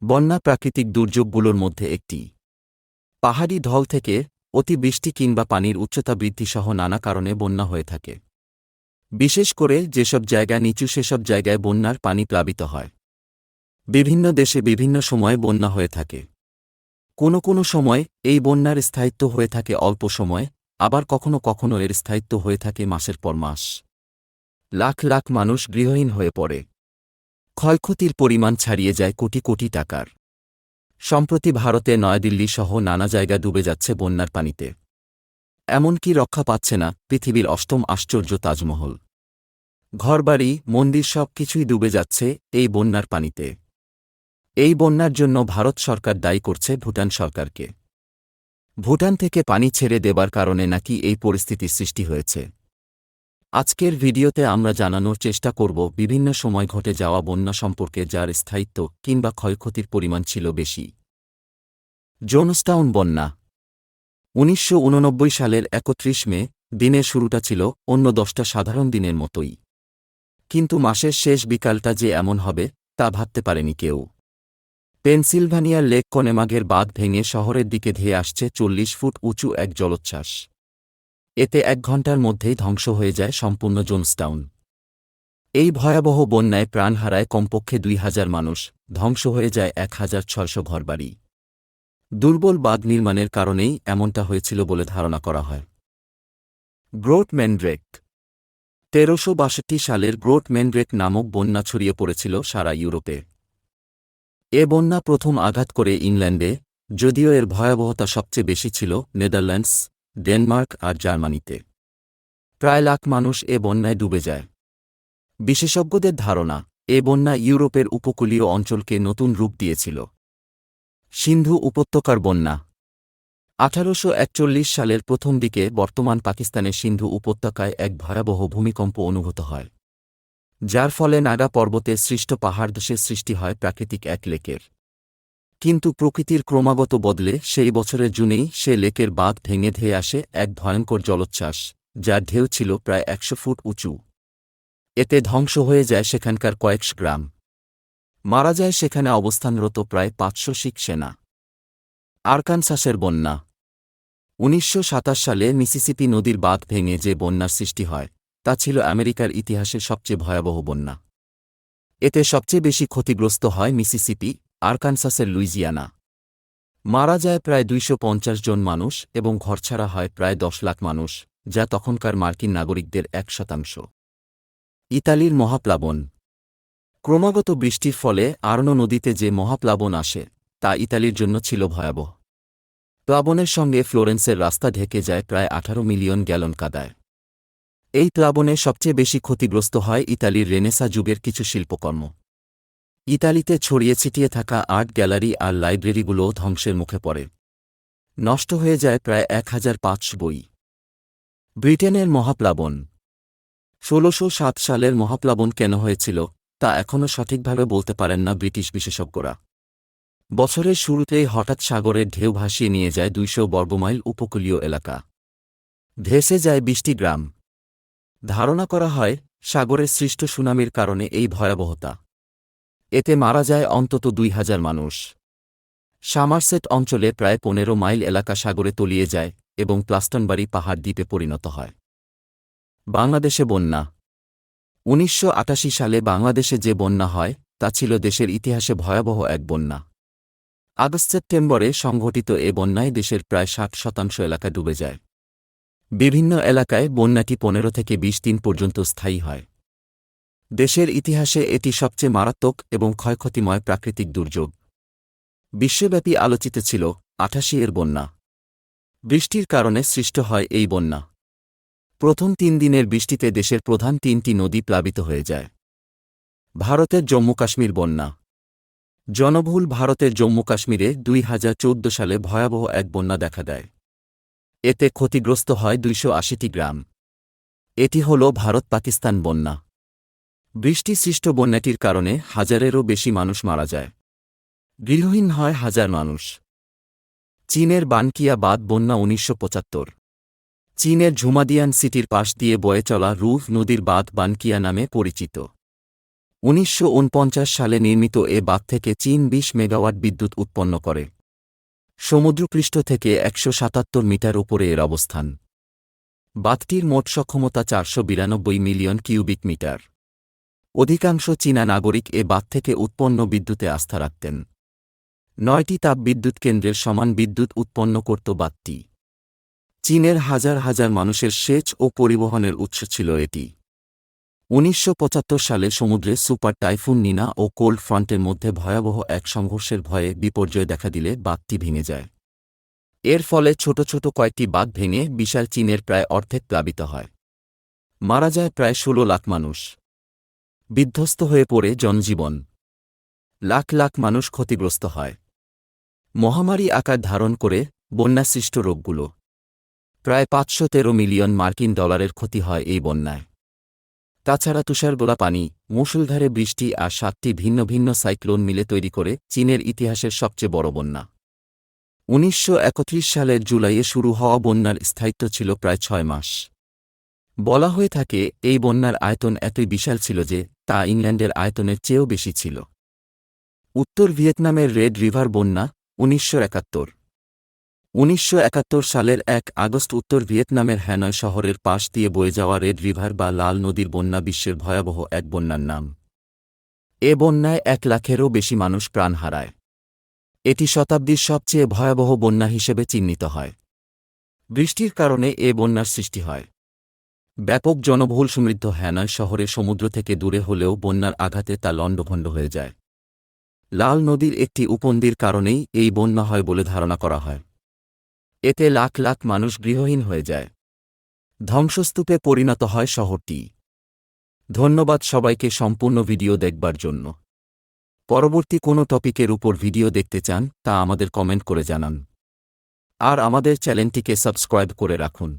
বন্যা প্রাকৃতিক দুর্যোগগুলোর মধ্যে একটি। পাহাড়ি ঢল থেকে অতিবৃষ্টি কিংবা পানির উচ্চতা বৃদ্ধিসহ নানা কারণে বন্যা হয়ে থাকে। বিশেষ করে যেসব জায়গা নিচু সেসব জায়গায় বন্যার পানি প্লাবিত হয়। বিভিন্ন দেশে বিভিন্ন সময়ে বন্যা হয়ে থাকে। কোনো সময় এই বন্যার স্থায়িত্ব হয়ে থাকে অল্প সময়, আবার কখনো কখনো এর স্থায়িত্ব হয়ে থাকে মাসের পর মাস। লাখ লাখ মানুষ গৃহহীন হয়ে পড়ে। ক্ষয়ক্ষতির পরিমাণ ছাড়িয়ে যায় কোটি কোটি টাকার। সম্প্রতি ভারতে নয়াদিল্লি সহ নানা জায়গা ডুবে যাচ্ছে বন্যার পানিতে। এমনকি রক্ষা পাচ্ছে না পৃথিবীর অষ্টম আশ্চর্য তাজমহল। ঘরবাড়ি, মন্দির সব কিছুই ডুবে যাচ্ছে এই বন্যার পানিতে। এই বন্যার জন্য ভারত সরকার দায়ী করছে ভুটান সরকারকে। ভুটান থেকে পানি ছেড়ে দেবার কারণে নাকি এই পরিস্থিতির সৃষ্টি হয়েছে। আজকের ভিডিওতে আমরা জানানোর চেষ্টা করব বিভিন্ন সময় ঘটে যাওয়া বন্যা সম্পর্কে যার স্থায়িত্ব কিংবা ক্ষয়ক্ষতির পরিমাণ ছিল বেশি। জোনস্টাউন বন্যা ১৯৮৯ সালের ৩১ মে দিনের শুরুটা ছিল অন্য ১০টা সাধারণ দিনের মতোই। কিন্তু মাসের শেষ বিকালটা যে এমন হবে তা ভাবতে পারেনি কেউ। পেনসিলভানিয়ার লেক কনেমাগের বাঁধ ভেঙে শহরের দিকে ধেয়ে আসছে ৪০ ফুট উঁচু এক জলোচ্ছ্বাস। এতে ১ ঘণ্টার মধ্যেই ধ্বংস হয়ে যায় সম্পূর্ণ জোনস্টাউন। এই ভয়াবহ বন্যায় প্রাণ হারায় কমপক্ষে ২,০০০ মানুষ, ধ্বংস হয়ে যায় ১,৬০০ ঘরবাড়ি। দুর্বল বাঁধ নির্মাণের কারণেই এমনটা হয়েছিল বলে ধারণা করা হয়। গ্রোট ম্যান্ড্রেক ১৩৬২ সালের গ্রোট ম্যান্ড্রেক নামক বন্যা ছড়িয়ে পড়েছিল সারা ইউরোপে। এ বন্যা প্রথম আঘাত করে ইংল্যান্ডে, যদিও এর ভয়াবহতা সবচেয়ে বেশি ছিল নেদারল্যান্ডস, ডেনমার্ক আর জার্মানিতে। প্রায় লাখ মানুষ এ বন্যায় ডুবে যায়। বিশেষজ্ঞদের ধারণা, এ বন্যা ইউরোপের উপকূলীয় অঞ্চলকে নতুন রূপ দিয়েছিল। সিন্ধু উপত্যকার বন্যা ১৮৪১ সালের প্রথম দিকে বর্তমান পাকিস্তানের সিন্ধু উপত্যকায় এক ভয়াবহ ভূমিকম্প অনুভূত হয়, যার ফলে নাগা পর্বতে সৃষ্ট পাহাড়ধসের সৃষ্টি হয় প্রাকৃতিক এক লেকের। কিন্তু প্রকৃতির ক্রমাগত বদলে সেই বছরের জুনেই সে লেকের বাঁধ ভেঙে ধেয়ে আসে এক ভয়ঙ্কর জলোচ্ছ্বাস, যার ঢেউ ছিল প্রায় ১০০ ফুট উঁচু। এতে ধ্বংস হয়ে যায় সেখানকার কয়েকশ গ্রাম। মারা যায় সেখানে অবস্থানরত প্রায় ৫০০ শিখ সেনা। আরকানসাসের বন্যা ১৯২৭ সালে মিসিসিপি নদীর বাঁধ ভেঙে যে বন্যার সৃষ্টি হয় তা ছিল আমেরিকার ইতিহাসের সবচেয়ে ভয়াবহ বন্যা। এতে সবচেয়ে বেশি ক্ষতিগ্রস্ত হয় মিসিসিপি, আরকানসাসের লুইজিয়ানা। মারা যায় প্রায় ২৫০ জন মানুষ এবং ঘরছাড়া হয় প্রায় ১০ লাখ মানুষ, যা তখনকার মার্কিন নাগরিকদের ১%। ইতালির মহাপ্লাবন ক্রমাগত বৃষ্টির ফলে আর্নো নদীতে যে মহাপ্লাবন আসে তা ইতালির জন্য ছিল ভয়াবহ। প্লাবনের সঙ্গে ফ্লোরেন্সের রাস্তা ঢেকে যায় প্রায় ১৮ মিলিয়ন গ্যালন কাদায়। এই প্লাবনে সবচেয়ে বেশি ক্ষতিগ্রস্ত হয় ইতালির রেনেসা যুগের কিছু শিল্পকর্ম। ইতালিতে ছড়িয়ে ছিটিয়ে থাকা আর্ট গ্যালারি আর লাইব্রেরিগুলোও ধ্বংসের মুখে পড়ে। নষ্ট হয়ে যায় প্রায় ১,৫০০ বই। ব্রিটেনের মহাপ্লাবন ১৬০৭ সালের মহাপ্লাবন কেন হয়েছিল তা এখনও সঠিকভাবে বলতে পারেন না ব্রিটিশ বিশেষজ্ঞরা। বছরের শুরুতেই হঠাৎ সাগরের ঢেউ ভাসিয়ে নিয়ে যায় ২০০ বর্গমাইল উপকূলীয় এলাকা। ভেসে যায় ২০টি গ্রাম। ধারণা করা হয় সাগরের সৃষ্ট সুনামির কারণে এই ভয়াবহতা। এতে মারা যায় অন্তত ২,০০০ মানুষ। সামারসেট অঞ্চলে প্রায় ১৫ মাইল এলাকা সাগরে তলিয়ে যায় এবং প্লাস্টনবাড়ি পাহাড় দ্বীপে পরিণত হয়। বাংলাদেশে বন্যা ১৯৮৮ সালে বাংলাদেশে যে বন্যা হয় তা ছিল দেশের ইতিহাসে ভয়াবহ এক বন্যা। আগস্ট-সেপ্টেম্বরে সংঘটিত এ বন্যায় দেশের প্রায় ৬০% এলাকা ডুবে যায়। বিভিন্ন এলাকায় বন্যাটি ১৫ থেকে ২০ দিন পর্যন্ত স্থায়ী হয়। দেশের ইতিহাসে এটি সবচেয়ে মারাত্মক এবং ক্ষয়ক্ষতিময় প্রাকৃতিক দুর্যোগ। বিশ্বব্যাপী আলোচিত ছিল ৮৮ এর বন্যা। বৃষ্টির কারণে সৃষ্ট হয় এই বন্যা। প্রথম ৩ দিনের বৃষ্টিতে দেশের প্রধান ৩টি নদী প্লাবিত হয়ে যায়। ভারতের জম্মু কাশ্মীর বন্যা জনবহুল ভারতের জম্মু কাশ্মীরে ২০১৪ সালে ভয়াবহ এক বন্যা দেখা দেয়। এতে ক্ষতিগ্রস্ত হয় ২৮০টি গ্রাম। এটি হল ভারত-পাকিস্তান বন্যা। বৃষ্টিসৃষ্ট বন্যাটির কারণে হাজারেরও বেশি মানুষ মারা যায়। গৃহহীন হয় হাজার মানুষ। চীনের বানকিয়া বাঁধ বন্যা ১৯৭৫ চীনের ঝুমাদিয়ান সিটির পাশ দিয়ে বয়ে চলা রুভ নদীর বাঁধ বানকিয়া নামে পরিচিত। 1949 সালে নির্মিত এ বাঁধ থেকে চীন 20 মেগাওয়াট বিদ্যুৎ উৎপন্ন করে। সমুদ্রপৃষ্ঠ থেকে 177 মিটার উপরে এর অবস্থান। বাঁধটির মোট সক্ষমতা 492 মিলিয়ন কিউবিক মিটার। অধিকাংশ চীনা নাগরিক এ বাঁধ থেকে উৎপন্ন বিদ্যুতে আস্থা রাখতেন। 9টি তাপবিদ্যুৎ কেন্দ্রের সমান বিদ্যুৎ উৎপন্ন করত বাঁধটি। চীনের হাজার হাজার মানুষের সেচ ও পরিবহনের উৎস ছিল এটি। 1975 সালে সমুদ্রে সুপার টাইফুন নিনা ও কোল্ড ফ্রন্টের মধ্যে ভয়াবহ এক সংঘর্ষের ভয়ে বিপর্যয় দেখা দিলে বাঁধটি ভেঙে যায়। এর ফলে ছোট ছোট কয়েকটি বাঁধ ভেঙে বিশাল চীনের প্রায় অর্ধেক প্লাবিত হয়। মারা যায় প্রায় 16 লাখ মানুষ। বিধ্বস্ত হয়ে পড়ে জনজীবন। লাখ লাখ মানুষ ক্ষতিগ্রস্ত হয়। মহামারী আকার ধারণ করে বন্যাসৃষ্ট রোগগুলো। প্রায় 513 মিলিয়ন মার্কিন ডলারের ক্ষতি হয় এই বন্যায়। তাছাড়া তুষারগোলা পানি, মুষলধারে বৃষ্টি আর 7টি ভিন্ন ভিন্ন সাইক্লোন মিলে তৈরি করে চীনের ইতিহাসের সবচেয়ে বড় বন্যা। 1931 সালের জুলাইয়ে শুরু হওয়া বন্যার স্থায়িত্ব ছিল প্রায় 6 মাস। বলা হয়ে থাকে এই বন্যার আয়তন এতই বিশাল ছিল যে তা ইংল্যান্ডের আয়তনের চেয়েও বেশি ছিল। উত্তর ভিয়েতনামের রেড রিভার বন্যা 1971। 1971 সালের 1 আগস্ট উত্তর ভিয়েতনামের হ্যানয় শহরের পাশ দিয়ে বয়ে যাওয়া রেড রিভার বা লাল নদীর বন্যা বিশ্বের ভয়াবহ এক বন্যার নাম। এ বন্যায় 1 লাখেরও বেশি মানুষ প্রাণ হারায়। এটি শতাব্দীর সবচেয়ে ভয়াবহ বন্যা হিসেবে চিহ্নিত হয়। বৃষ্টির কারণে এ বন্যার সৃষ্টি হয়। ব্যাপক জনবহুল সমৃদ্ধ হ্যানয় শহরে সমুদ্র থেকে দূরে হলেও বন্যার আঘাতে তা লণ্ডভণ্ড হয়ে যায়। লাল নদীর একটি উপনদীর কারণেই এই বন্যা হয় বলে ধারণা করা হয়। এতে লাখ লাখ মানুষ গৃহহীন হয়ে যায়। ধ্বংসস্তূপে পরিণত হয় শহরটি। ধন্যবাদ সবাইকে সম্পূর্ণ ভিডিও দেখবার জন্য। পরবর্তী কোনো টপিকের উপর ভিডিও দেখতে চান তা আমাদের কমেন্ট করে জানান। আর আমাদের চ্যানেলটিকে সাবস্ক্রাইব করে রাখুন।